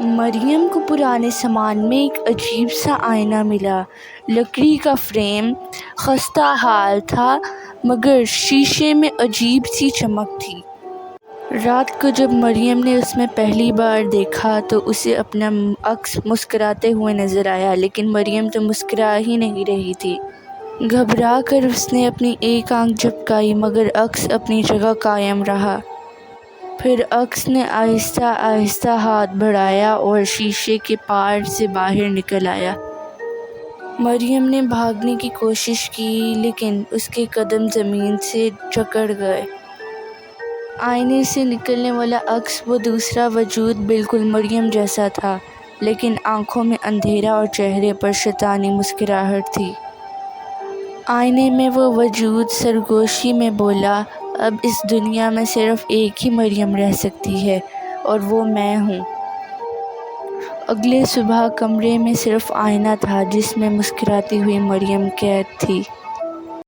مریم کو پرانے سامان میں ایک عجیب سا آئینہ ملا۔ لکڑی کا فریم خستہ حال تھا مگر شیشے میں عجیب سی چمک تھی۔ رات کو جب مریم نے اس میں پہلی بار دیکھا تو اسے اپنا عکس مسکراتے ہوئے نظر آیا، لیکن مریم تو مسکرا ہی نہیں رہی تھی۔ گھبرا کر اس نے اپنی ایک آنکھ جھپکائی مگر عکس اپنی جگہ قائم رہا۔ پھر عکس نے آہستہ آہستہ ہاتھ بڑھایا اور شیشے کے پار سے باہر نکل آیا۔ مریم نے بھاگنے کی کوشش کی لیکن اس کے قدم زمین سے جکڑ گئے۔ آئینے سے نکلنے والا عکس، وہ دوسرا وجود، بالکل مریم جیسا تھا، لیکن آنکھوں میں اندھیرا اور چہرے پر شیطانی مسکراہٹ تھی۔ آئینے میں وہ وجود سرگوشی میں بولا، اب اس دنیا میں صرف ایک ہی مریم رہ سکتی ہے اور وہ میں ہوں۔ اگلے صبح کمرے میں صرف آئینہ تھا جس میں مسکراتی ہوئی مریم قید تھی۔